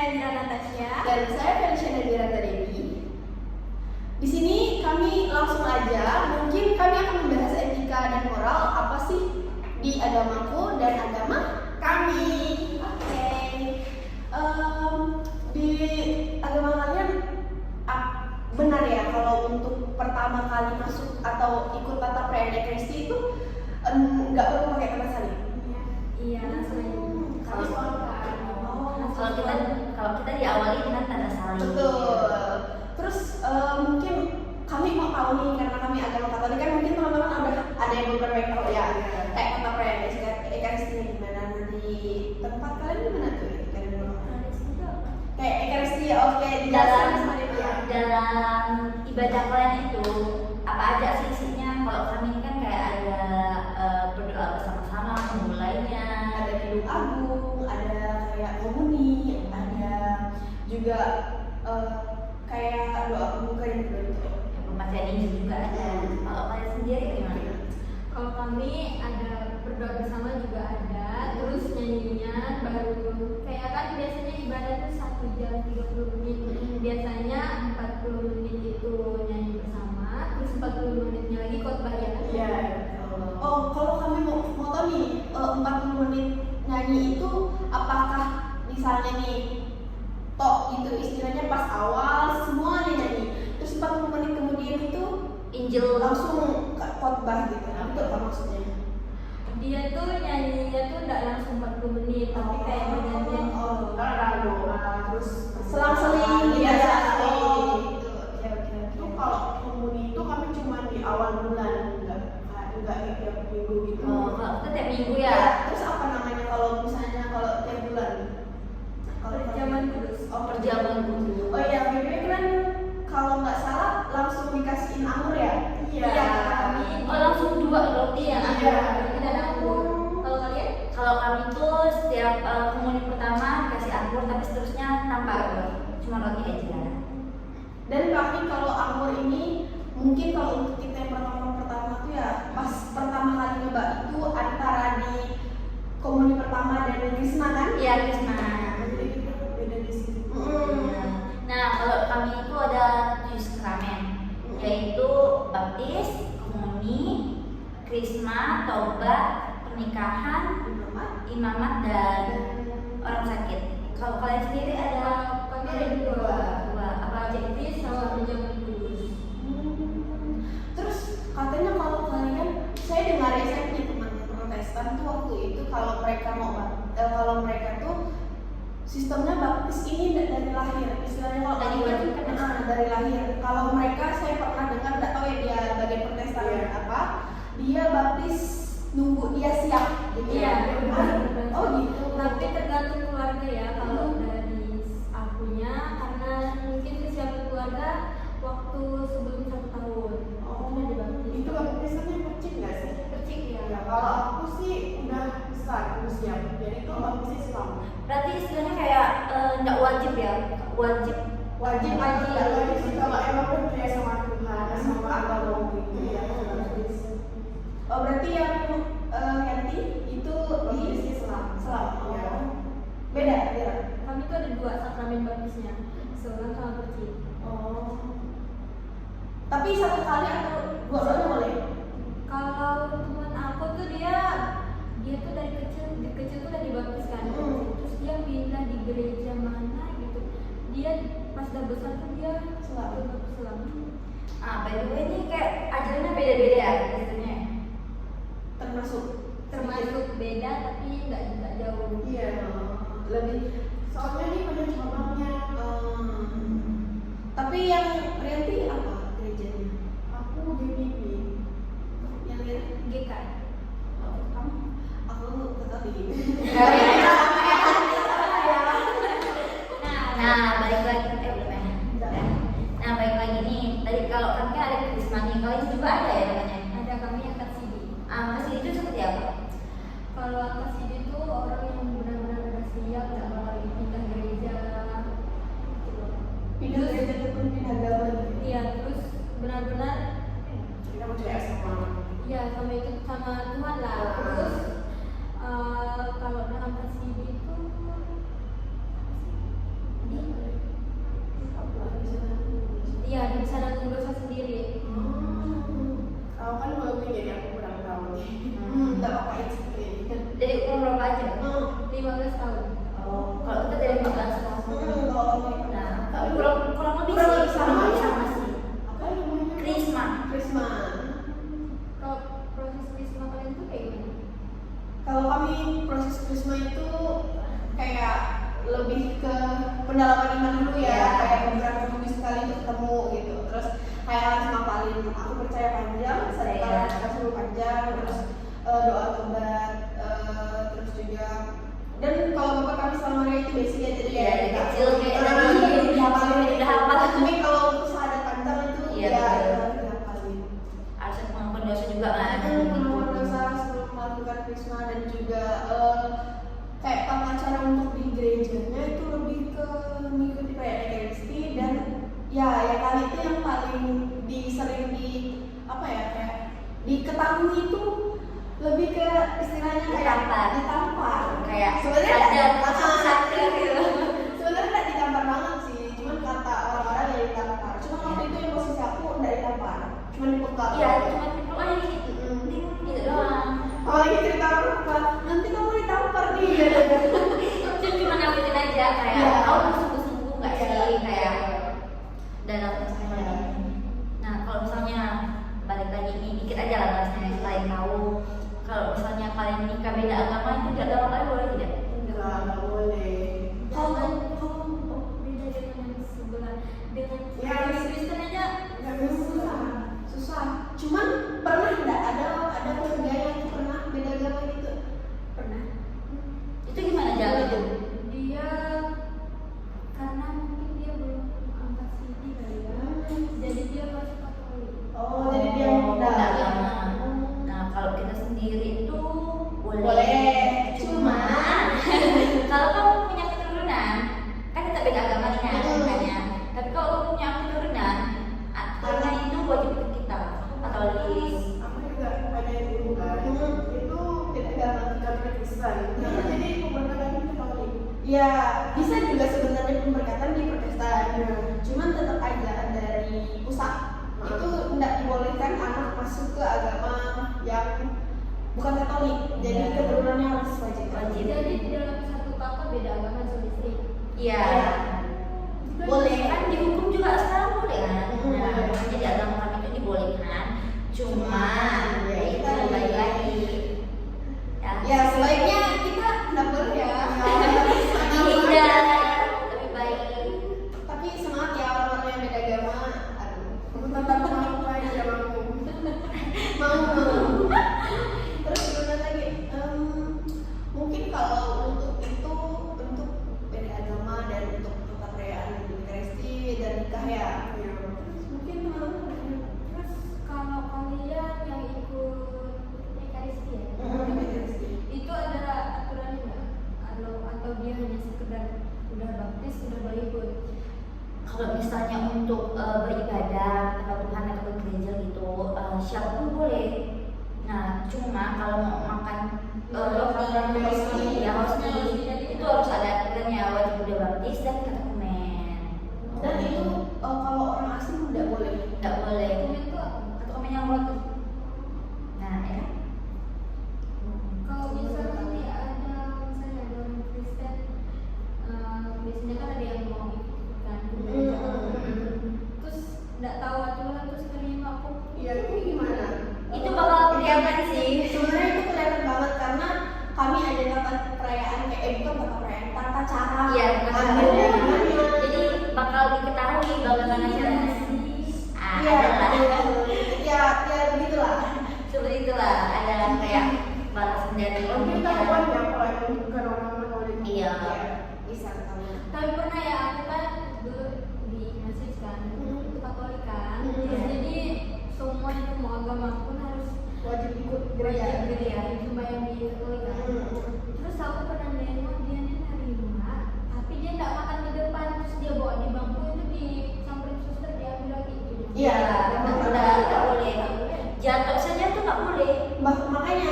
Nabila Natasha. Dan saya Felicia Nabila Dewi. Di sini kami langsung aja, mungkin kami akan membahas etika dan moral apa sih di agamaku dan agama kami. Oke. Di agama kalian benar ya kalau untuk pertama kali masuk atau ikut tata perayaan Ekaristi itu nggak perlu pakai tanda salib? Iya, langsung aja. Kalau kita diawali dengan tanda salib. Betul. Terus mungkin kami mau tahu nih karena kami agama Katolik kan mungkin teman-teman ada yang belum pernah tahu ya kayak tata perayaan Ekaristi di mana di tempat kalian di mana tuh? Kayak Ekaristi oke di dalam ibadah kalian itu apa aja sih isinya? Kalau kami ini kan kayak ada berdoa bersama-sama memulainya, ada hidup agung, ada kayak komuni, ada juga kayak doa pembuka yang berbentuk pembacaan Injil juga ada. Kalau kalian sendiri gimana? Kalau kami ada berdoa bersama juga ada, terus nyanyinya baru kayak kan biasanya ibadah itu 1 jam 30 menit. Biasanya 40 menit itu nyanyi bersama, terus 40 menitnya lagi khotbah ya. Iya. Oh, kalau kami mau tahu nih 40 menit nyanyi itu apakah misalnya nih tok gitu istilahnya pas awal semua nih nyanyi, terus 40 menit kemudian itu Injil langsung khotbah gitu. Itu apa maksudnya? Dia tuh nyanyinya tuh enggak langsung 40 menit, tapi kayak nyanyian terus selang-seling gitu ya. Itu kalau komuni itu kami cuma di awal bulan, enggak tiap minggu gitu. kalau kita tiap minggu ya. Terus apa namanya kalau misalnya kalau tiap bulan? Perjamuan kudus. Oh, Perjamuan kudus. Oh iya, BBM kan kalau nggak salah langsung dikasihin anggur ya? Iya, kami langsung 2 roti yang Iya. tidak ada anggur. Kalau kalian? Kalau kami tuh setiap komuni pertama kasih anggur, tapi seterusnya tanpa anggur, cuma roti aja. Dan kami kalau anggur ini mungkin kalau untuk kita yang pertama tuh ya pas pertama kali nyoba itu antara di komuni pertama dan di Krisma kan? Iya, Krisma. Jadi kita beda di sini. Nah, kalau kami itu ada 7 sakramen, yaitu baptis, komuni, krisma, taubat, pernikahan, imamat, dan orang sakit. Kalau kalian sendiri ada Kami ada dua. apa aja itu? Baptis sama perjamuan kudus. Terus katanya kalau kalian, saya dengar ya saya punya teman Protestan tuh waktu itu kalau mereka tuh sistemnya baptis ini dari lahir, istilahnya kalau dari lahir. Kalau mereka saya pernah dengar, nggak tahu ya dia bagian Protestan apa, dia baptis nunggu dia siap gitu. Iya. Oh gitu. Tapi tergantung keluarga ya. Kalau dari akunya, karena mungkin kesiapan keluarga waktu sebelum 1 tahun. Sudah dibaptis. Itu baptisannya kecil nggak sih? Kecil ya. Ya, kalau aku sih udah besar, usia. Jadi itu baptisnya Islam. Berarti istilahnya kayak nggak wajib ya? Wajib. Nggak wajib sih kalau emang percaya sama Tuhan, sama agama gitu ya. Oh berarti yang Yanti itu di Islam. Ya. Beda. Kami tuh ada 2 sakramen baptisnya, seorang sama kecil. Oh. Tapi 1 kali atau 2 kali boleh? Kalau teman aku tuh dia tuh dari kecil tuh udah dibaptiskan. Terus dia pindah di gereja mana gitu. Dia pas udah besar tuh dia selalu baptis Islam. By the way ini kayak ajarannya beda-beda ya istilahnya. Termasuk beda tapi nggak jauh. Iya. lebih. Soalnya ini banyak cabangnya. Tapi yang Rianti apa gerejanya? Aku GPP. Yang Rianti? GK. Kamu? Aku tetap di GPP. Nah, balik lagi balik lagi nih. Tadi kalau kan ada krisma nih, kalian juga ada ya namanya? Ada kami yang kasih. Kasih itu seperti apa? Kalau kasih itu orang yang benar-benar udah siap nggak bakal pindah gereja. Pindah gereja ataupun pindah agama gitu. Iya, terus benar-benar Kita percaya sama. ya sama itu sama Tuhan lah. Terus kalau dalam 15 tahun. Oh, kalau kita dari 15 tahun. Kalau Nah, kurang lebih Kurang sih sama ya? sama sih. Apa namanya? Krisma. Krisma. Kalau proses krisma kalian tuh kayak gimana? Kalau kami proses Krisma itu kayak lebih ke pendalaman iman dulu ya, Ya. kayak beberapa minggu sekali untuk ketemu gitu. Terus kayak harus ngapalin aku percaya panjang, sedekah suruh panjang, terus doa tobat, terus juga dan kalau bapak kami selama hari itu basic ya, jadi Ya, dari kecil kayak dari hafalin, udah hafal. Tapi kalau untuk syahadat panjang itu Iya, ya betul. harus dihafalin. Harus mengampun dosa juga kan. Mengampun dosa sebelum melakukan Krisma dan juga kayak tata cara untuk di gerejanya itu lebih ke mengikuti perayaan Ekaristi dan ya yang kali itu yang paling sering di apa ya kayak diketahui itu lebih ke istilahnya kayak ditampar. Kayak Sebenarnya sadar, langsung sadar gitu. sebenarnya nggak ditampar banget sih, cuman kata orang-orang yang ditampar. Cuma waktu itu yang posisi aku nggak ditampar, cuma dipenggal. Iya, cuma dipeluk aja gitu. Gitu doang. Apalagi cerita orang tua, nanti kamu ditampar nih. Itu cuma nakutin aja kayak Iya. kamu sungguh-sungguh nggak Iya. sih kayak dan aku misalnya. Nah, kalau misalnya balik lagi ini dikit aja lah bahasnya selain tahu kalau misalnya kalian nikah beda agama itu di agama kalian boleh tidak? Nggak boleh. Kalau beda dengan yang sebelah dengan Ya, Kristen aja Nggak bisa. Susah. Cuman pernah nggak ada keluarga yang pernah beda agama gitu? Pernah. Itu gimana jalannya? dia karena mungkin dia belum angkat CD kali ya, jadi dia masuk Katolik. Oh, jadi dia beda udah agama. Nah, kalau kita sendiri itu boleh. Boleh. Cuma kalau kamu punya keturunan, kan kita beda agama nih kan, makanya. Tapi kalau kamu punya keturunan, karena itu wajib ikut kita Katolik. Aku juga ada yang dulu kan. Itu beda agama kita Kristen. Jadi pemberkatan kita Katolik. Ya, bisa juga sebenarnya pemberkatan di Protestan. Iya. Cuman tetap aja dari pusat itu tidak dibolehkan anak masuk ke agama yang bukan Katolik. Jadi Iya. keturunannya harus wajib. Wajib. Jadi di dalam satu kakak beda agama suami istri. Iya. Boleh kan dihukum juga sekarang boleh kan? Nah, makanya di agama kami itu dibolehkan. Cuma ya itu kembali lagi. Ya, sebaiknya kita tidak boleh ya. Iya, lebih baik. Tapi semangat ya orang-orang yang beda agama. Aduh, Aku tetap mau aja mau. mau. Terus gimana lagi? Mungkin kalau untuk itu untuk beda agama dan untuk tempat perayaan Ekaristi dan nikah ya. Mungkin Terus kalau kalian yang ikut Ekaristi ya, Ekaristi. itu ada aturannya nggak? Atau dia hanya sekedar udah baptis udah boleh ikut? Kalau misalnya untuk beribadah atau Tuhan atau ke gereja gitu, siapapun boleh. Nah, cuma kalau mau makan roti ya hostia itu harus ada aturannya, wajib udah baptis dan katomen. Dan itu kalau orang asing tidak boleh. Nggak boleh. Katomen itu apa? Katomen yang roti. Nah, ya. Kalau misalnya nanti ada misalnya ada orang Kristen, biasanya kan ada yang mau ikut kan, terus nggak tahu aturan terus terima aku. Iya, itu gimana? Itu bakal kelihatan sih. Sebenarnya itu kelihatan banget karena kami ada tata perayaan bukan tata perayaan, tata cara. Iya, ambilnya gimana. jadi bakal diketahui bagaimana caranya. Iya, Adalah ya begitulah. seperti itulah, ada kayak balasan dari Mungkin orangnya. tahuan ya kalau itu bukan orang Katolik. Iya. Bisa tahu. Tapi pernah ya aku kan dulu di Inggris kan, itu Katolik kan, jadi semua itu mau agama pun harus Wajib ikut gereja gereja. ya, cuma yang di Katolik kan. Terus aku pernah nengok dia nerima, tapi dia nggak makan di depan, terus dia bawa di bangku itu di samperin suster diambil lagi gitu. Iya, memang benar. nggak boleh. Jatuh saja tuh nggak boleh. Makanya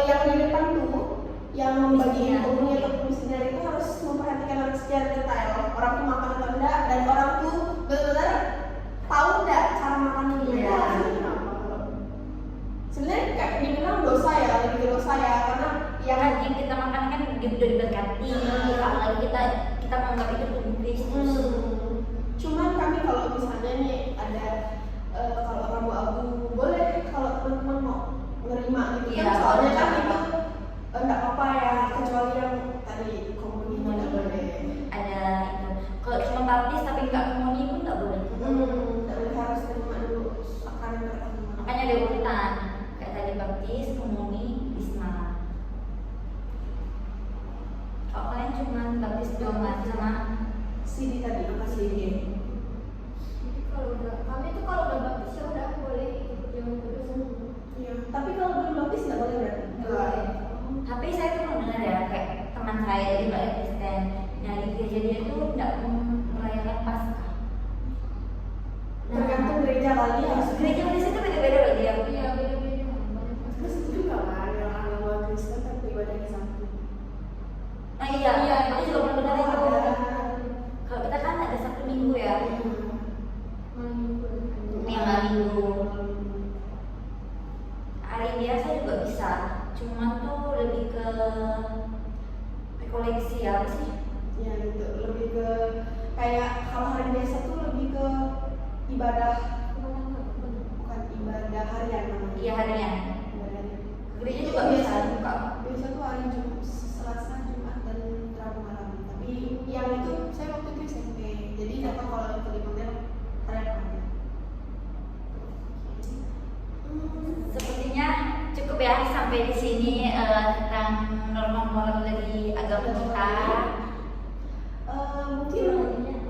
yang di depan tuh yang membagi Misinya. ilmunya atau misinya itu harus memperhatikan orang secara detail. Orang tuh makan atau enggak dan orang tuh benar-benar tahu enggak cara makannya gimana. Iya. Sebenarnya kayak dibilang dosa ya, lebih ke dosa ya karena Ya yang kan yang kita makan kan udah diberkati, apalagi kita menganggap itu tubuh Kristus. Cuman kami kalau misalnya nih ada kalau abu-abu boleh kalau teman-teman mau nerima gitu Iya, kan, soalnya kan boleh. itu enggak apa-apa ya, kecuali yang tadi komuni tidak boleh. Ada itu. Kalau cuma baptis tapi nggak komuni pun nggak boleh. Tidak boleh, harus terima dulu sakrament pertama. Makanya ada urutan kayak tadi baptis, komuni, bisma. Kalau kalian cuma baptis doang sama Sidi tadi apa Sidi? Jadi kalau udah kami tuh kalau udah baptis ya udah boleh ikut yang kudus. Iya. Tapi kalau belum baptis tidak boleh berarti. Boleh. tapi saya tuh mendengar ya kayak teman saya di Mbak Kristen, nah di gereja dia tuh tidak merayakan Paskah. Tergantung gereja kali ya. Gereja Kristen itu beda-beda loh dia. Iya beda-beda. Terus itu juga kan yang agama Kristen tapi ibadahnya satu. Nah iya, Iya, aku juga pernah dengar itu. ada. Kalau kita kan ada Sabtu Minggu ya, Malam minggu. yang malam Minggu. Hari biasa juga bisa, cuman tuh lebih ke rekoleksi apa sih? Ya gitu, lebih ke kayak kalau hari biasa tuh lebih ke ibadah, bukan ibadah harian namanya. Iya harian. Ibadah harian. Gereja juga bisa buka. Biasa tuh hari Selasa, Jumat dan Rabu malam. Tapi yang itu saya waktu itu SMP, jadi nggak tahu kalau itu di model hari apa. Sepertinya cukup ya sampai di sini tentang norma moral dari agama kita. Mungkin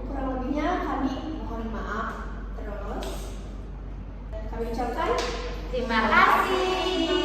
kurang lebihnya kami mohon maaf. Terus kami ucapkan Terima kasih.